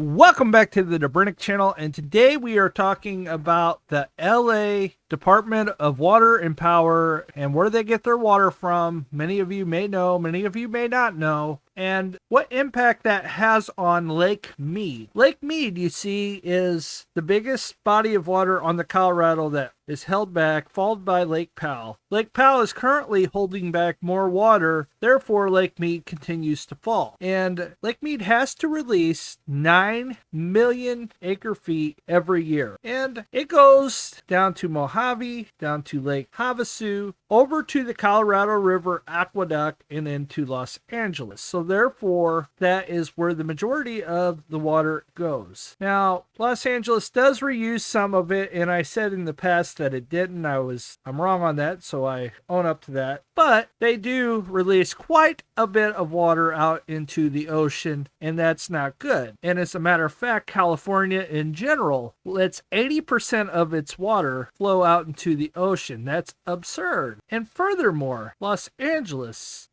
Welcome back to the Dobrinic channel, and today we are talking about the LA Department of Water and Power and where they get their water from. Many of you may know, many of you may not know, and what impact that has on Lake Mead. Lake Mead, you see, is the biggest body of water on the Colorado that is held back, followed by Lake Powell. Lake Powell is currently holding back more water, therefore Lake Mead continues to fall. And Lake Mead has to release 9 million acre feet every year. And it goes down to Mojave, down to Lake Havasu, over to the Colorado River Aqueduct, and into Los Angeles. So therefore, that is where the majority of the water goes. Now, Los Angeles does reuse some of it, and I said in the past that it didn't. I'm wrong on that, so I own up to that. But they do release quite a bit of water out into the ocean, and that's not good. And as a matter of fact, California in general lets 80% of its water flow out into the ocean. That's absurd. And furthermore, Los Angeles,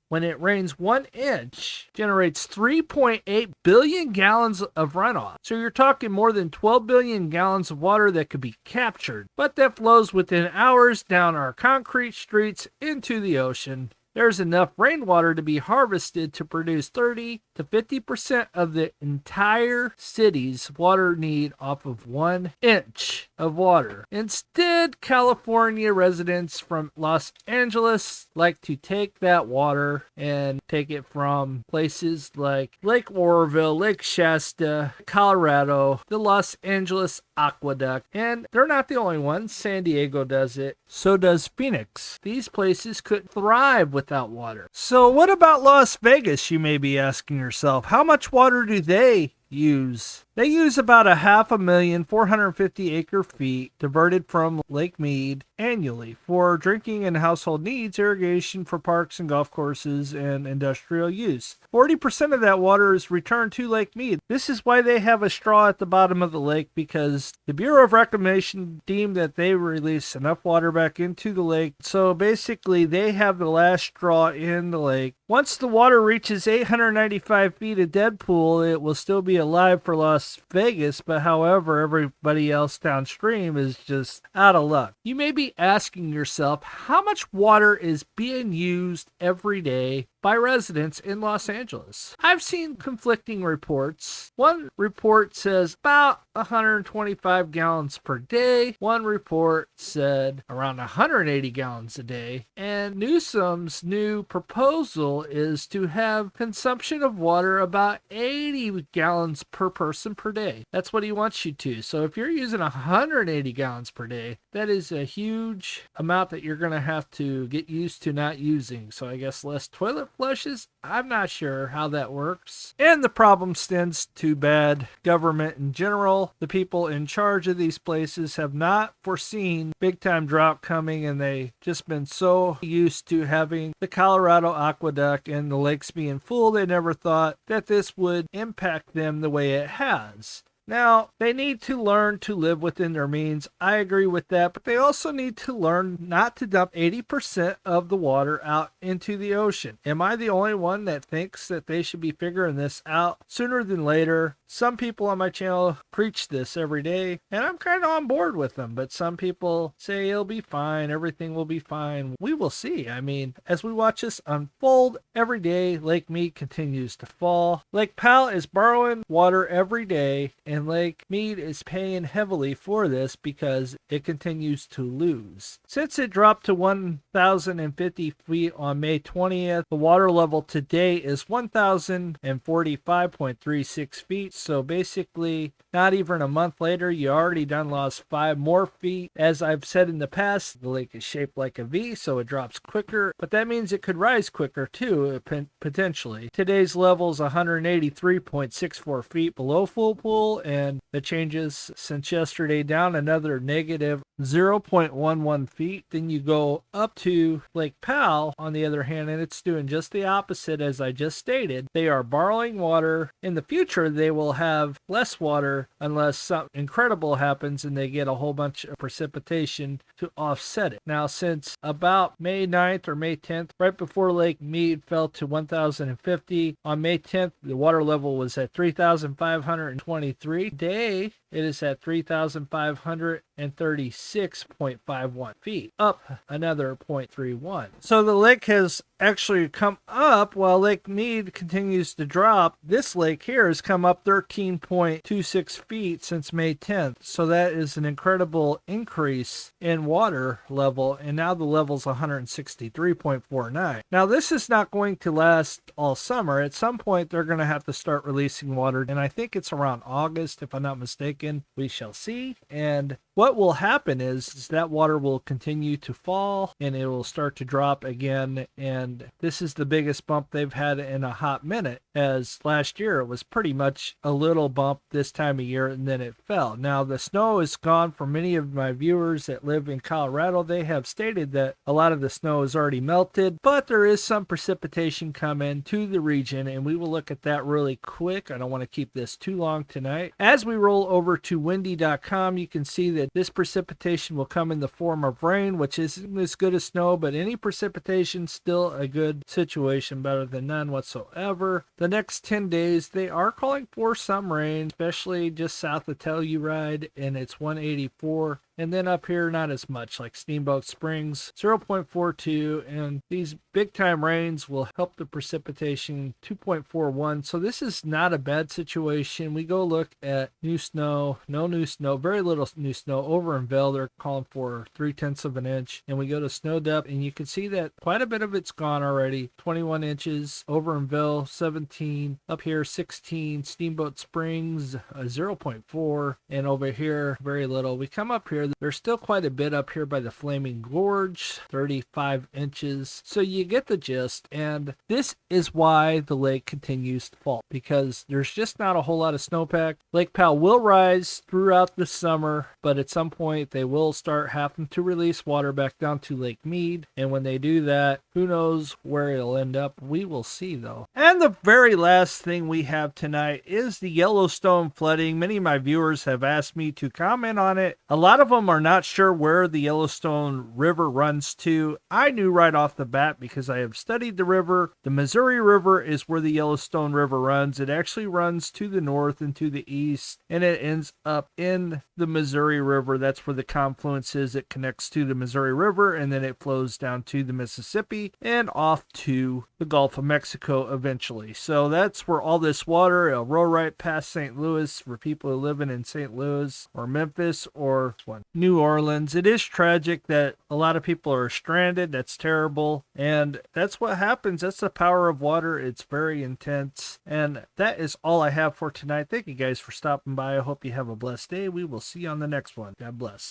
when it rains 1 inch, generates 3.8 billion gallons of runoff. So you're talking more than 12 billion gallons of water that could be captured, but that flows within hours down our concrete streets into the ocean. There's enough rainwater to be harvested to produce 30 to 50% of the entire city's water need off of 1 inch of water. Instead, California residents from Los Angeles like to take that water and take it from places like Lake Oroville, Lake Shasta, Colorado, the Los Angeles Aqueduct, and they're not the only ones. San Diego does it. So does Phoenix. These places could thrive without water. So what about Las Vegas, you may be asking yourself? How much water do they use? They use about 500,450 acre feet diverted from Lake Mead annually for drinking and household needs, irrigation for parks and golf courses, and industrial use. 40% of that water is returned to Lake Mead. This is why they have a straw at the bottom of the lake, because the Bureau of Reclamation deemed that they release enough water back into the lake. So basically, they have the last straw in the lake. Once the water reaches 895 feet of dead pool, it will still be alive for Las Vegas, but however, everybody else downstream is just out of luck. You may be asking yourself, how much water is being used every day by residents in Los Angeles? I've seen conflicting reports. One report says about 125 gallons per day. One report said around 180 gallons a day. And Newsom's new proposal is to have consumption of water about 80 gallons per person per day. That's what he wants you to. So if you're using 180 gallons per day, that is a huge amount that you're going to have to get used to not using. So I guess less toilet flushes. I'm not sure how that works. And the problem stems to bad government in general. The people in charge of these places have not foreseen big time drought coming, and they just been so used to having the Colorado Aqueduct and the lakes being full, they never thought that this would impact them the way it has. Now, they need to learn to live within their means. I agree with that, but they also need to learn not to dump 80% of the water out into the ocean. Am I the only one that thinks that they should be figuring this out sooner than later? Some people on my channel preach this every day, and I'm kind of on board with them, but some people say it'll be fine, everything will be fine. We will see. I mean, as we watch this unfold every day, Lake Mead continues to fall. Lake Powell is borrowing water every day, and Lake Mead is paying heavily for this because it continues to lose. Since it dropped to 1,050 feet on May 20th, the water level today is 1,045.36 feet. So basically, not even a month later, you already done lost 5 more feet. As I've said in the past, the lake is shaped like a V, so it drops quicker, but that means it could rise quicker too, potentially. Today's level is 183.64 feet below full pool, and the changes since yesterday down another negative 0.11 feet. Then you go up to Lake Powell, on the other hand, and it's doing just the opposite as I just stated. They are borrowing water. In the future, they will have less water unless something incredible happens and they get a whole bunch of precipitation to offset it. Now, since about May 9th or May 10th, right before Lake Mead fell to 1,050, on May 10th, the water level was at 3,523. Today, it is at 3,536.51 feet, up another 0.31. So the lake has actually come up while Lake Mead continues to drop. This lake here has come up 13.26 feet since May 10th. So that is an incredible increase in water level. And now the level's 163.49. Now this is not going to last all summer. At some point, they're going to have to start releasing water. And I think it's around August, if I'm not mistaken. We shall see. And what will happen is that water will continue to fall and it will start to drop again. And this is the biggest bump they've had in a hot minute, as last year it was pretty much a little bump this time of year and then it fell. Now the snow is gone. For many of my viewers that live in Colorado, they have stated that a lot of the snow is already melted, but there is some precipitation coming to the region, and we will look at that really quick. I don't want to keep this too long tonight. As we roll over to windy.com, you can see that this precipitation will come in the form of rain, which isn't as good as snow, but any precipitation still a good situation, better than none whatsoever. The next 10 days, they are calling for some rain, especially just south of Telluride, and it's 184. And then up here, not as much, like Steamboat Springs, 0.42. And these big time rains will help the precipitation, 2.41. So this is not a bad situation. We go look at new snow, no new snow, very little new snow. Over in Vail, they're calling for 0.3 of an inch. And we go to snow depth, and you can see that quite a bit of it's gone already. 21 inches. Over in Vail, 17. Up here, 16. Steamboat Springs, 0.4. And over here, very little. We come up here. There's still quite a bit up here by the Flaming Gorge, 35 inches. So you get the gist. And this is why the lake continues to fall, because there's just not a whole lot of snowpack. Lake Powell will rise throughout the summer, but at some point they will start having to release water back down to Lake Mead. And when they do that, who knows where it'll end up. We will see, though. And the very last thing we have tonight is the Yellowstone flooding. Many of my viewers have asked me to comment on it. A lot of them are not sure where the Yellowstone River runs to. I knew right off the bat because I have studied the river. The Missouri River is where the Yellowstone River runs. It actually runs to the north and to the east, and it ends up in the Missouri River. That's where the confluence is. It connects to the Missouri River, and then it flows down to the Mississippi and off to the Gulf of Mexico eventually. So that's where all this water will roll right past St. Louis for people who live in St. Louis or Memphis or New Orleans. It is tragic that a lot of people are stranded. That's terrible. And that's what happens. That's the power of water. It's very intense. And that is all I have for tonight. Thank you guys for stopping by. I hope you have a blessed day. We will see you on the next one. God bless.